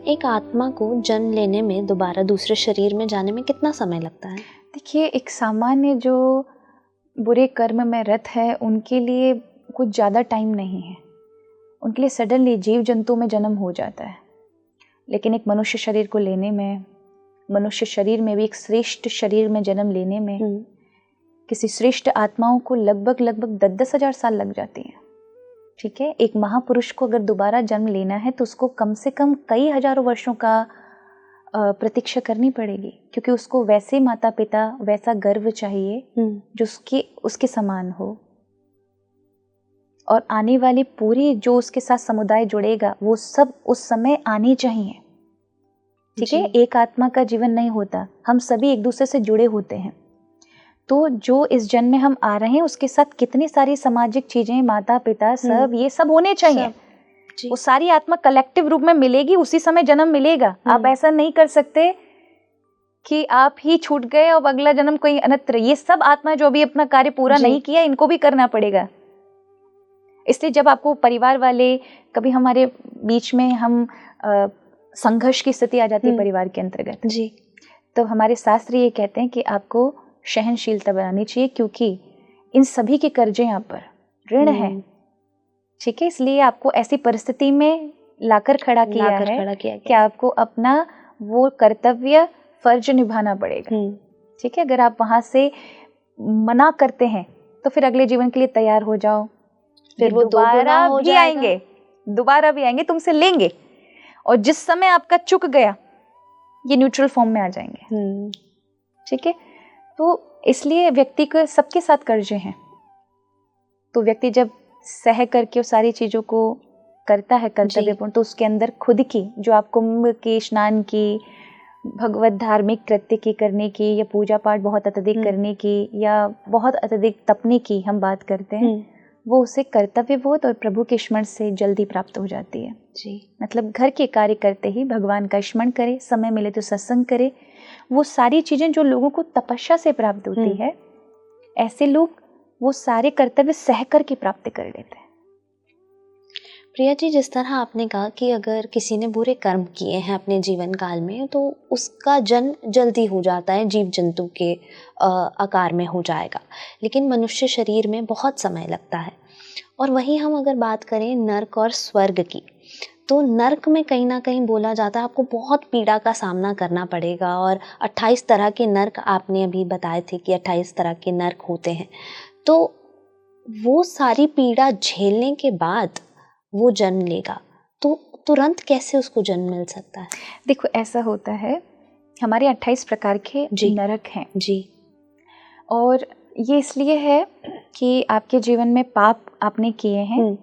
एक आत्मा को जन्म लेने में दोबारा दूसरे शरीर में जाने में कितना समय लगता है? देखिए, एक सामान्य जो बुरे कर्म में रत है उनके लिए कुछ ज़्यादा टाइम नहीं है। उनके लिए सडनली जीव जंतु में जन्म हो जाता है, लेकिन एक मनुष्य शरीर को लेने में, मनुष्य शरीर में भी एक श्रेष्ठ शरीर में जन्म लेने में किसी श्रेष्ठ आत्माओं को लगभग 10-10 हज़ार साल लग जाती हैं। ठीक है, एक महापुरुष को अगर दोबारा जन्म लेना है तो उसको कम से कम कई हजारों वर्षों का प्रतीक्षा करनी पड़ेगी, क्योंकि उसको वैसे माता पिता, वैसा गर्व चाहिए जो उसके समान हो, और आने वाली पूरी जो उसके साथ समुदाय जुड़ेगा वो सब उस समय आने चाहिए। ठीक है, एक आत्मा का जीवन नहीं होता, हम सभी एक दूसरे से जुड़े होते हैं। तो जो इस जन्म में हम आ रहे हैं उसके साथ कितनी सारी सामाजिक चीजें, माता पिता, सब ये सब होने चाहिए। वो सारी आत्मा कलेक्टिव रूप में मिलेगी, उसी समय जन्म मिलेगा। आप ऐसा नहीं कर सकते कि आप ही छूट गए और अगला जन्म कोई अन्यत्र। ये सब आत्मा जो भी अपना कार्य पूरा नहीं किया, इनको भी करना पड़ेगा। इसलिए जब आपको परिवार वाले, कभी हमारे बीच में हम संघर्ष की स्थिति आ जाती है परिवार के अंतर्गत जी, तो हमारे शास्त्र ये कहते हैं कि आपको सहनशीलता बनानी चाहिए, क्योंकि इन सभी के कर्जे यहाँ पर ऋण है। ठीक है, इसलिए आपको ऐसी परिस्थिति में लाकर खड़ा किया है कि आपको अपना वो कर्तव्य, फर्ज निभाना पड़ेगा। ठीक है, अगर आप वहां से मना करते हैं तो फिर अगले जीवन के लिए तैयार हो जाओ, फिर वो दोबारा भी आएंगे, तुमसे लेंगे, और जिस समय आपका चुक गया ये न्यूट्रल फॉर्म में आ जाएंगे। ठीक है, तो इसलिए व्यक्ति को सबके साथ कर्जे हैं, तो व्यक्ति जब सह करके उस सारी चीजों को करता है कर्तव्यपूर्ण, तो उसके अंदर खुद की जो आप कुंभ के स्नान की, भगवत धार्मिक कृत्य की करने की, या पूजा पाठ बहुत अत्यधिक करने की, या बहुत अत्यधिक तपने की हम बात करते हैं, वो उसे कर्तव्यबोध और प्रभु के स्मरण से जल्दी प्राप्त हो जाती है जी। मतलब घर के कार्य करते ही भगवान का स्मरण करे, समय मिले तो सत्संग करे, वो सारी चीजें जो लोगों को तपस्या से प्राप्त होती है, ऐसे लोग वो सारे कर्तव्य सह करके प्राप्त कर लेते हैं। प्रिया जी, जिस तरह आपने कहा कि अगर किसी ने बुरे कर्म किए हैं अपने जीवन काल में तो उसका जन्म जल्दी हो जाता है, जीव जंतु के आकार में हो जाएगा, लेकिन मनुष्य शरीर में बहुत समय लगता है। और वहीं हम अगर बात करें नर्क और स्वर्ग की, तो नर्क में कहीं ना कहीं बोला जाता है आपको बहुत पीड़ा का सामना करना पड़ेगा, और 28 तरह के नर्क आपने अभी बताए थे कि 28 तरह के नर्क होते हैं। तो वो सारी पीड़ा झेलने के बाद वो जन्म लेगा, तो तुरंत कैसे उसको जन्म मिल सकता है? देखो, ऐसा होता है, हमारे 28 प्रकार के नरक हैं जी, और ये इसलिए है कि आपके जीवन में पाप आपने किए हैं,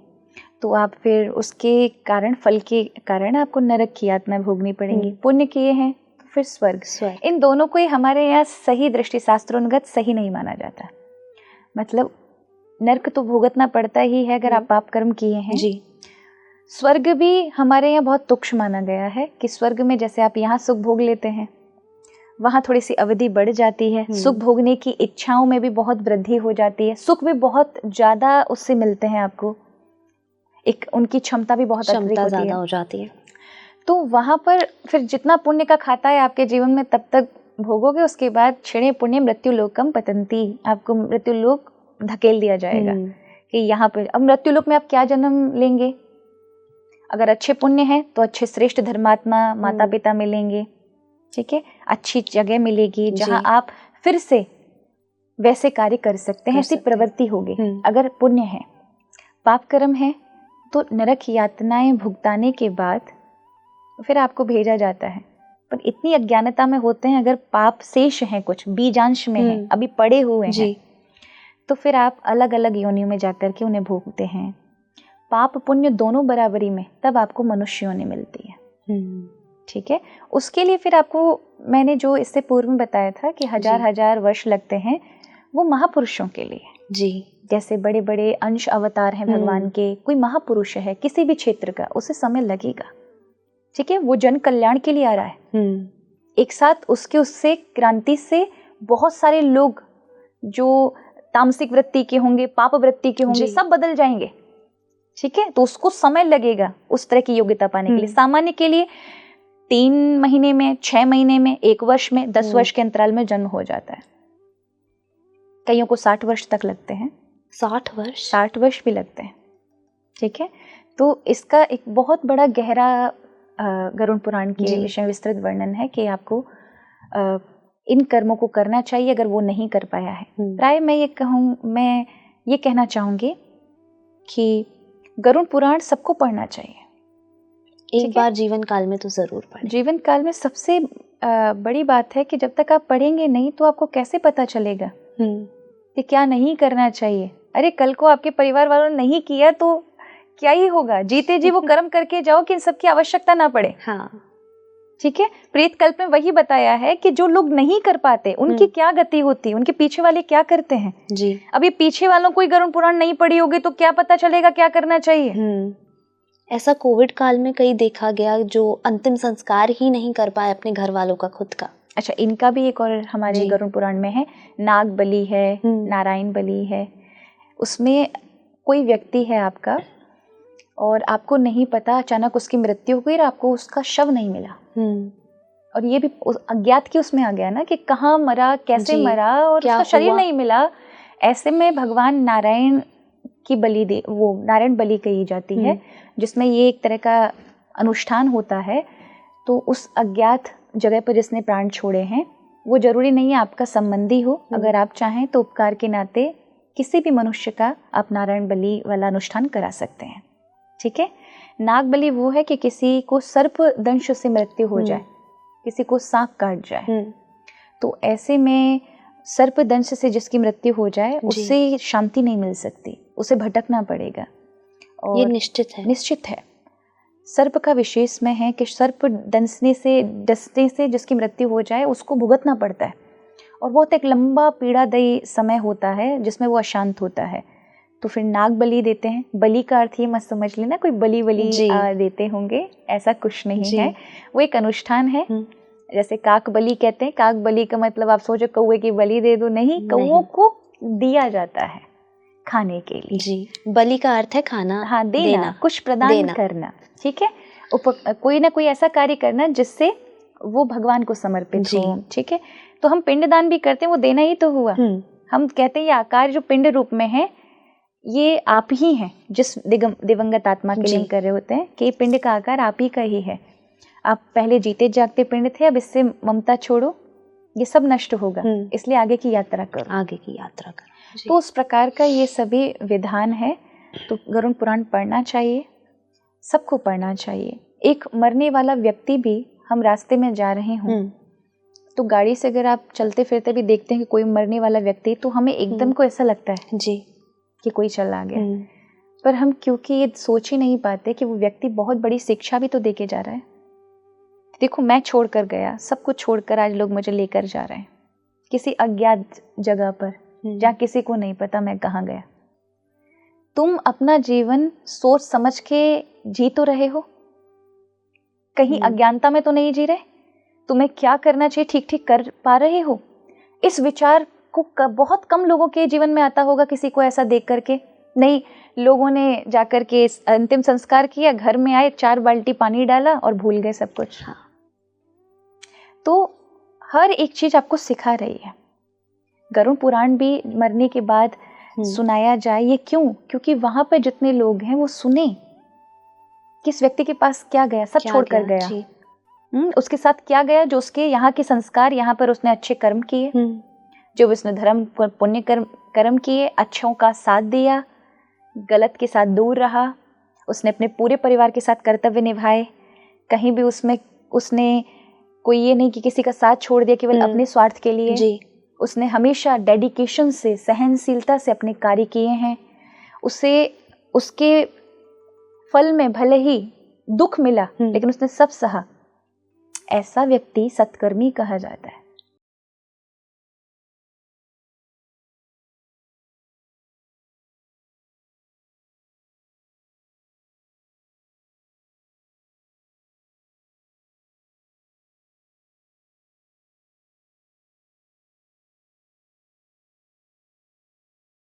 तो आप फिर उसके कारण, फल के कारण आपको नरक की यातना भोगनी पड़ेगी। पुण्य किए हैं तो फिर स्वर्ग। इन दोनों को ही हमारे यहाँ सही दृष्टि शास्त्रोन्गत सही नहीं माना जाता। मतलब नरक तो भुगतना पड़ता ही है अगर आप पाप कर्म किए हैं जी। स्वर्ग भी हमारे यहाँ बहुत तुच्छ माना गया है कि स्वर्ग में जैसे आप यहाँ सुख भोग लेते हैं, वहाँ थोड़ी सी अवधि बढ़ जाती है, सुख भोगने की इच्छाओं में भी बहुत वृद्धि हो जाती है, सुख भी बहुत ज़्यादा उससे मिलते हैं आपको, एक उनकी क्षमता भी बहुत ज़्यादा हो जाती है। तो वहाँ पर फिर जितना पुण्य का खाता है आपके जीवन में तब तक भोगोगे, उसके बाद क्षणे पुण्य मृत्यु लोकम पतंती, आपको मृत्यु लोक धकेल दिया जाएगा कि यहाँ पर। अब मृत्यु लोक में आप क्या जन्म लेंगे? अगर अच्छे पुण्य है तो अच्छे श्रेष्ठ धर्मात्मा माता पिता मिलेंगे, ठीक है, अच्छी जगह मिलेगी जहाँ आप फिर से वैसे कार्य कर सकते हैं, ऐसी प्रवृत्ति होगी। अगर पुण्य है, पाप कर्म है, तो नरक यातनाएं भुगताने के बाद फिर आपको भेजा जाता है। पर इतनी अज्ञानता में होते हैं, अगर पाप शेष हैं, कुछ बीजांश में हैं, अभी पड़े हुए हैं, तो फिर आप अलग अलग योनियों में जाकर के उन्हें भोगते हैं। पाप पुण्य दोनों बराबरी में, तब आपको मनुष्य योनि मिलती है। ठीक है, उसके लिए फिर आपको मैंने जो इससे पूर्व में बताया था कि हजार वर्ष लगते हैं, वो महापुरुषों के लिए जी। जैसे बड़े बड़े अंश अवतार हैं भगवान के, कोई महापुरुष है किसी भी क्षेत्र का, उसे समय लगेगा। ठीक है, वो जन कल्याण के लिए आ रहा है। एक साथ उससे क्रांति से बहुत सारे लोग जो तामसिक वृत्ति के होंगे, पाप वृत्ति के होंगे, सब बदल जाएंगे। ठीक है, तो उसको समय लगेगा उस तरह की योग्यता पाने के लिए। सामान्य के लिए 3 महीने में, 6 महीने में, 1 वर्ष में, 10 वर्ष के अंतराल में जन्म हो जाता है। कईयों को 60 वर्ष तक लगते हैं। 60 वर्ष भी लगते हैं। ठीक है, तो इसका एक बहुत बड़ा गहरा गरुड़ पुराण के विषय में विस्तृत वर्णन है कि आपको इन कर्मों को करना चाहिए अगर वो नहीं कर पाया है। प्राय मैं ये कहना चाहूंगी कि गरुड़ पुराण सबको पढ़ना चाहिए। एक बार जीवन काल में तो जरूर पढ़ें। जीवन काल में सबसे बड़ी बात है कि जब तक आप पढ़ेंगे नहीं तो आपको कैसे पता चलेगा कि क्या नहीं करना चाहिए। अरे कल को आपके परिवार वालों ने नहीं किया तो क्या ही होगा। जीते जी वो कर्म करके जाओ कि इन सब की आवश्यकता ना पड़े। हाँ, ठीक है, प्रेत कल्प में वही बताया है कि जो लोग नहीं कर पाते उनकी क्या गति होती है, उनके पीछे वाले क्या करते हैं जी। अब ये पीछे वालों को गरुड़ पुराण नहीं पढ़ी होगी तो क्या पता चलेगा क्या करना चाहिए। ऐसा कोविड काल में कई देखा गया जो अंतिम संस्कार ही नहीं कर पाए अपने घर वालों का, खुद का। अच्छा, इनका भी एक और हमारे गरुड़ पुराण में है, नाग बलि है, नारायण बलि है। उसमें कोई व्यक्ति है आपका और आपको नहीं पता, अचानक उसकी मृत्यु हुई और आपको उसका शव नहीं मिला। और ये भी अज्ञात की उसमें आ गया ना कि कहाँ मरा, कैसे मरा और उसका शरीर नहीं मिला। ऐसे में भगवान नारायण की बलि वो नारायण बलि कही जाती है, जिसमें ये एक तरह का अनुष्ठान होता है। तो उस अज्ञात जगह पर जिसने प्राण छोड़े हैं वो जरूरी नहीं है आपका संबंधी हो। अगर आप चाहें तो उपकार के नाते किसी भी मनुष्य का आप नारायण बलि वाला अनुष्ठान करा सकते हैं। ठीक है, नाग बलि वो है कि किसी को सर्प दंश से मृत्यु हो जाए, किसी को सांप काट जाए। तो ऐसे में सर्प दंश से जिसकी मृत्यु हो जाए उससे शांति नहीं मिल सकती, उसे भटकना पड़ेगा। और ये निश्चित है। सर्प का विशेष में है कि सर्प डसने से जिसकी मृत्यु हो जाए उसको भुगतना पड़ता है और बहुत एक लंबा पीड़ादायी समय होता है जिसमें वो अशांत होता है। तो फिर नाग बलि देते हैं। बलि का अर्थ ये मत समझ लेना कोई बलि देते होंगे, ऐसा कुछ नहीं है। वो एक अनुष्ठान है। जैसे काक बलि कहते हैं, काक बलि का मतलब आप सोचो कौवे की बलि दे दो, नहीं, कौवों को दिया जाता है खाने के लिए। जी, बलि का अर्थ है खाना, हाँ, देना, कुछ प्रदान करना। ठीक है, कोई ना कोई ऐसा कार्य करना जिससे वो भगवान को समर्पित हो। ठीक है, तो हम पिंडदान भी करते हैं, वो देना ही तो हुआ। हम कहते हैं ये आकार जो पिंड रूप में है ये आप ही हैं, जिस दिवंगत आत्मा के लिए कर रहे होते हैं कि पिंड का आकार आप ही का ही है। आप पहले जीते जागते पिंड थे, अब इससे ममता छोड़ो, ये सब नष्ट होगा, इसलिए आगे की यात्रा करो। तो उस प्रकार का ये सभी विधान है। तो गरुड़ पुराण पढ़ना चाहिए, सबको पढ़ना चाहिए। एक मरने वाला व्यक्ति भी, हम रास्ते में जा रहे हों तो गाड़ी से अगर आप चलते फिरते भी देखते हैं कि कोई मरने वाला व्यक्ति, तो हमें एकदम को ऐसा लगता है जी कि कोई चला गया, पर हम क्योंकि ये सोच ही नहीं पाते कि वो व्यक्ति बहुत बड़ी शिक्षा भी तो देके जा रहा है। देखो, मैं छोड़कर गया, सब कुछ छोड़कर आज लोग मुझे लेकर जा रहे हैं किसी अज्ञात जगह पर जहाँ किसी को नहीं पता मैं कहाँ गया। तुम अपना जीवन सोच समझ के जी तो रहे हो, कहीं अज्ञानता में तो नहीं जी रहे। तुम्हें क्या करना चाहिए ठीक ठीक कर पा रहे हो? इस विचार को बहुत कम लोगों के जीवन में आता होगा। किसी को ऐसा देख करके नहीं, लोगों ने जाकर के अंतिम संस्कार किया, घर में आए, 4 बाल्टी पानी डाला और भूल गए सब कुछ। तो हर एक चीज आपको सिखा रही है। गरुड़ पुराण भी मरने के बाद सुनाया जाए, ये क्यों? क्योंकि वहां पर जितने लोग हैं वो सुने किस व्यक्ति के पास क्या गया, सब छोड़ कर गया। उसके साथ क्या गया, जो उसके यहाँ के संस्कार, यहाँ पर उसने अच्छे कर्म किए, जो उसने धर्म पुण्य कर्म किए, अच्छों का साथ दिया, गलत के साथ दूर रहा, उसने अपने पूरे परिवार के साथ कर्तव्य निभाए। कहीं भी उसमें उसने कोई ये नहीं कि किसी का साथ छोड़ दिया केवल अपने स्वार्थ के लिए जी। उसने हमेशा डेडिकेशन से, सहनशीलता से अपने कार्य किए हैं। उसे उसके फल में भले ही दुख मिला लेकिन उसने सब सहा। ऐसा व्यक्ति सत्कर्मी कहा जाता है।